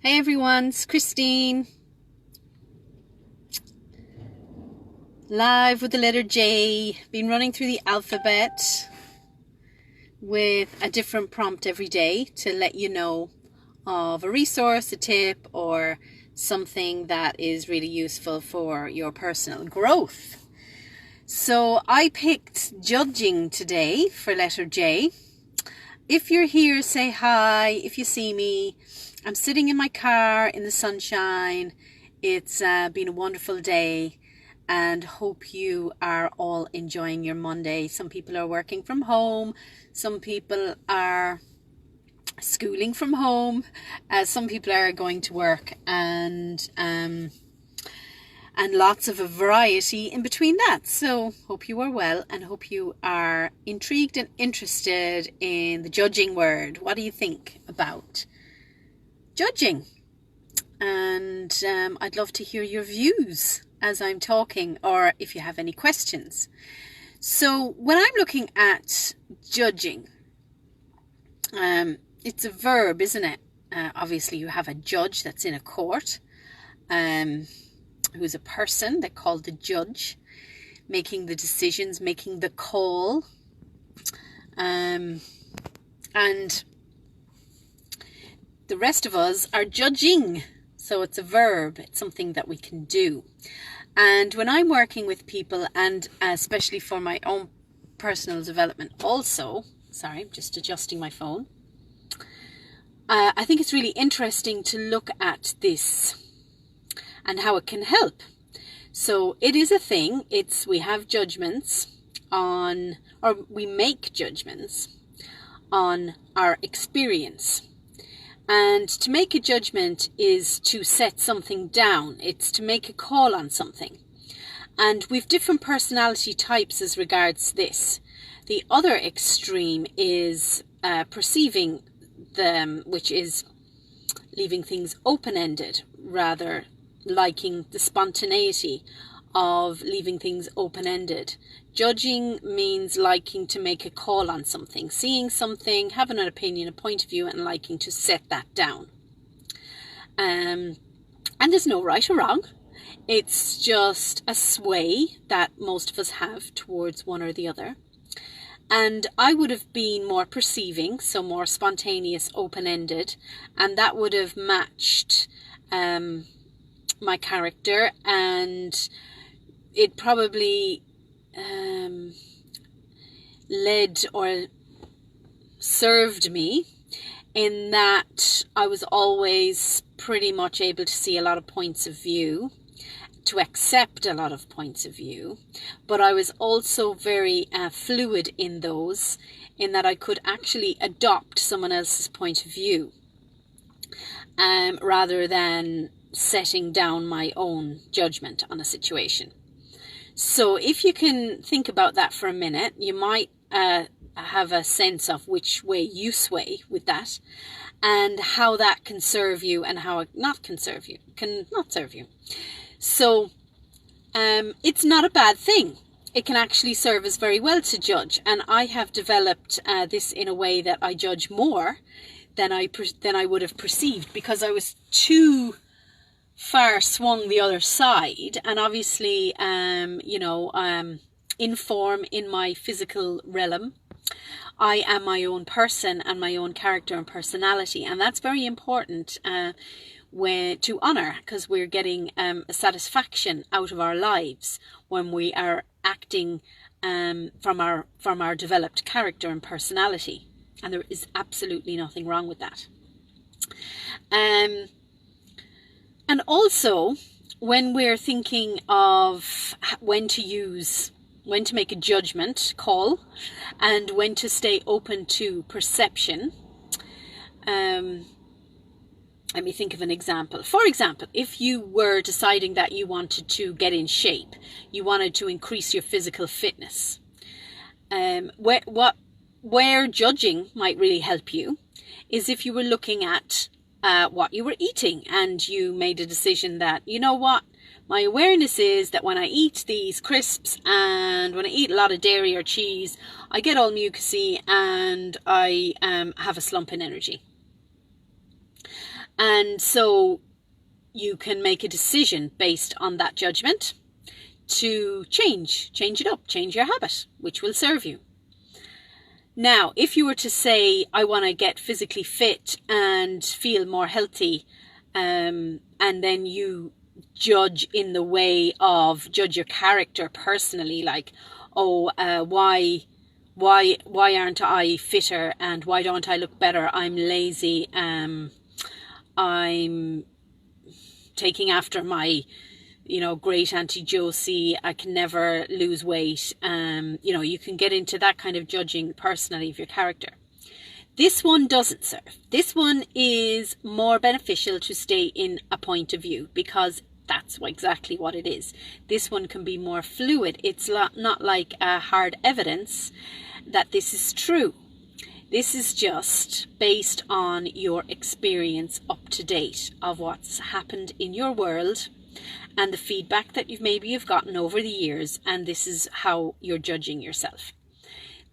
Hey everyone, it's Christine, live with the letter J. Been running through the alphabet with a different prompt every day to let you know of a resource, a tip, or something that is really useful for your personal growth. So I picked judging today for letter J. If you're here, say hi. If you see me, I'm sitting in my car in the sunshine. It's been a wonderful day and hope you are all enjoying your Monday. Some people are working from home. Some people are schooling from home. Some people are going to work and lots of a variety in between that. So hope you are well and hope you are intrigued and interested in the judging word. What do you think about judging? And I'd love to hear your views as I'm talking, or if you have any questions. So when I'm looking at judging, it's a verb, isn't it? Obviously you have a judge that's in a court, who's a person. They're called the judge, making the decisions, making the call. And the rest of us are judging. So it's a verb. It's something that we can do. And when I'm working with people, and especially for my own personal development also, sorry, I'm just adjusting my phone. I think it's really interesting to look at this and how it can help. So it is a thing. We have judgments on, or we make judgments on our experience. And to make a judgment is to set something down. It's to make a call on something. And we've different personality types as regards this. The other extreme is perceiving them, which is leaving things open-ended, rather liking the spontaneity of leaving things open-ended. Judging means liking to make a call on something, seeing something, having an opinion, a point of view, and liking to set that down. And there's no right or wrong. It's just a sway that most of us have towards one or the other. And I would have been more perceiving, so more spontaneous, open-ended, and that would have matched my character, and it probably led or served me in that I was always pretty much able to see a lot of points of view, to accept a lot of points of view, but I was also very fluid in those, in that I could actually adopt someone else's point of view rather than setting down my own judgment on a situation. So if you can think about that for a minute, you might have a sense of which way you sway with that, and how that can serve you and how it cannot serve you. So it's not a bad thing. It can actually serve us very well to judge. And I have developed this in a way that I judge more than I would have perceived, because I was too far swung the other side. And obviously, in form, in my physical realm, I am my own person and my own character and personality. And that's very important to honor, because we're getting a satisfaction out of our lives when we are acting from our developed character and personality. And there is absolutely nothing wrong with that. And also, when we're thinking of when to make a judgment call and when to stay open to perception, let me think of an example. For example, if you were deciding that you wanted to get in shape, you wanted to increase your physical fitness, where judging might really help you is if you were looking at what you were eating, and you made a decision that, you know what, my awareness is that when I eat these crisps and when I eat a lot of dairy or cheese, I get all mucousy and I have a slump in energy. And so you can make a decision based on that judgment to change it up, change your habit, which will serve you. Now, if you were to say, I want to get physically fit and feel more healthy, and then you judge in the way of judge your character personally, like, oh, why aren't I fitter, and why don't I look better? I'm lazy. I'm taking after my, great Auntie Josie. I can never lose weight. You can get into that kind of judging personally of your character. This one doesn't serve. This one is more beneficial to stay in a point of view, because that's exactly what it is. This one can be more fluid. It's not like a hard evidence that this is true. This is just based on your experience up to date of what's happened in your world and the feedback that you've gotten over the years, and this is how you're judging yourself.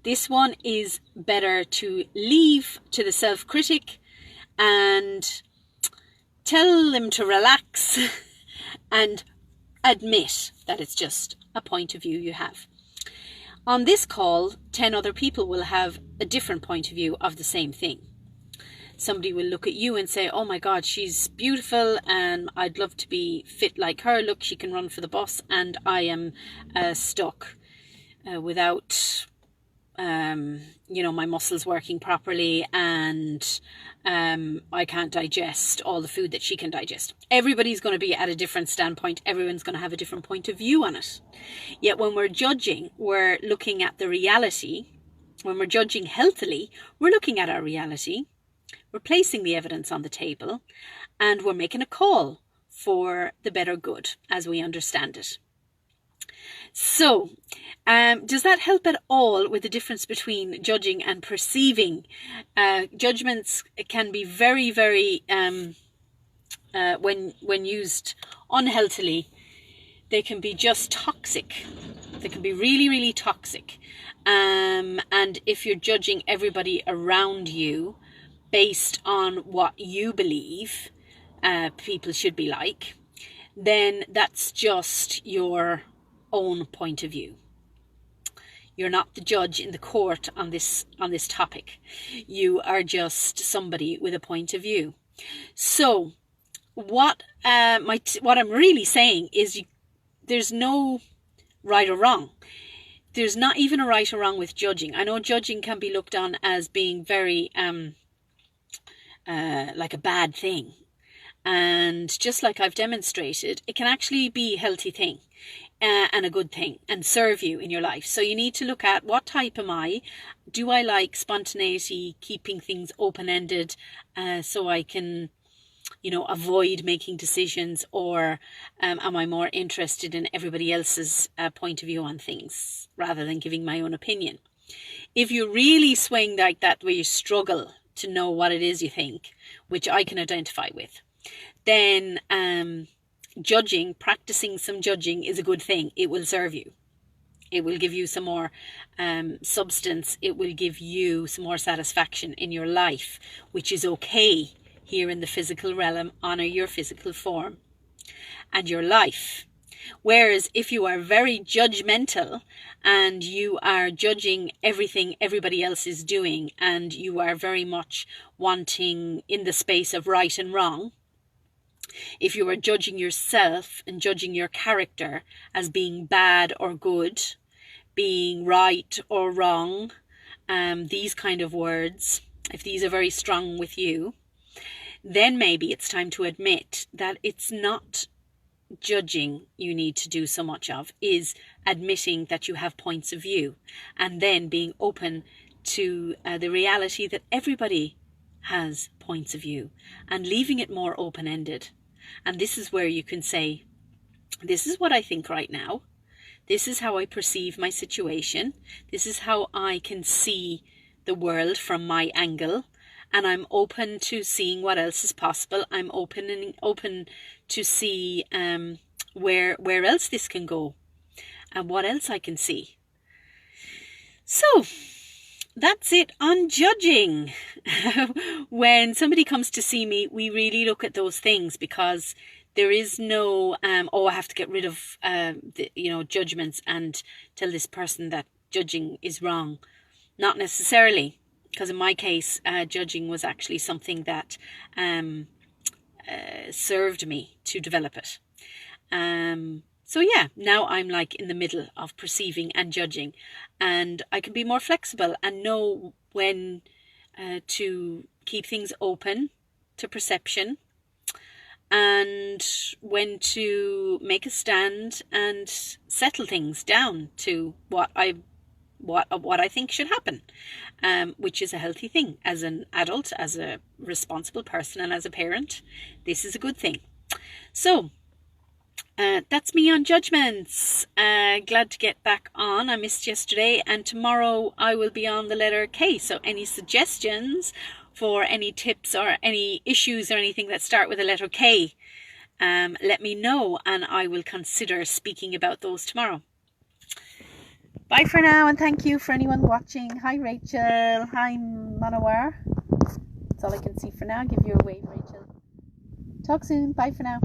This one is better to leave to the self-critic and tell them to relax and admit that it's just a point of view you have. On this call, 10 other people will have a different point of view of the same thing. Somebody will look at you and say, oh my God, she's beautiful and I'd love to be fit like her. Look, she can run for the bus, and I am stuck without, my muscles working properly, and I can't digest all the food that she can digest. Everybody's going to be at a different standpoint. Everyone's going to have a different point of view on it. Yet when we're judging, we're looking at the reality. When we're judging healthily, we're looking at our reality. We're placing the evidence on the table, and we're making a call for the better good as we understand it. So, does that help at all with the difference between judging and perceiving? Judgments can be very, very, when used unhealthily, they can be just toxic. They can be really, really toxic. And if you're judging everybody around you based on what you believe people should be like, then that's just your own point of view. You're not the judge in the court on this topic. You are just somebody with a point of view. So what I'm really saying is there's no right or wrong. There's not even a right or wrong with judging. I know judging can be looked on as being very like a bad thing. And just like I've demonstrated, it can actually be a healthy thing and a good thing and serve you in your life. So you need to look at, what type am I? Do I like spontaneity, keeping things open-ended so I can, avoid making decisions? Or am I more interested in everybody else's point of view on things rather than giving my own opinion? If you really swing like that, where you struggle to know what it is you think, which I can identify with, then practicing some judging is a good thing. It will serve you. It will give you some more substance. It will give you some more satisfaction in your life, which is okay here in the physical realm. Honor your physical form and your life. Whereas if you are very judgmental and you are judging everything everybody else is doing, and you are very much wanting in the space of right and wrong, if you are judging yourself and judging your character as being bad or good, being right or wrong, these kind of words, if these are very strong with you, then maybe it's time to admit that it's not judging you need to do so much of, is admitting that you have points of view, and then being open to the reality that everybody has points of view, and leaving it more open-ended. And this is where you can say, this is what I think right now. This is how I perceive my situation. This is how I can see the world from my angle. And I'm open to seeing what else is possible. I'm open to see where else this can go and what else I can see. So that's it on judging. When somebody comes to see me, we really look at those things, because there is no, I have to get rid of, judgments and tell this person that judging is wrong. Not necessarily, because in my case, judging was actually something that served me to develop it. So yeah, now I'm like in the middle of perceiving and judging, and I can be more flexible and know when to keep things open to perception, and when to make a stand and settle things down to what I think should happen, which is a healthy thing as an adult, as a responsible person, and as a parent. This is a good thing. So that's me on judgments. Glad to get back on. I missed yesterday, and tomorrow I will be on the letter K. So any suggestions for any tips or any issues or anything that start with the letter K, let me know, and I will consider speaking about those tomorrow. Bye for now, and thank you for anyone watching. Hi Rachel. Hi Manawar. That's all I can see for now. Give you a wave, Rachel. Talk soon. Bye for now.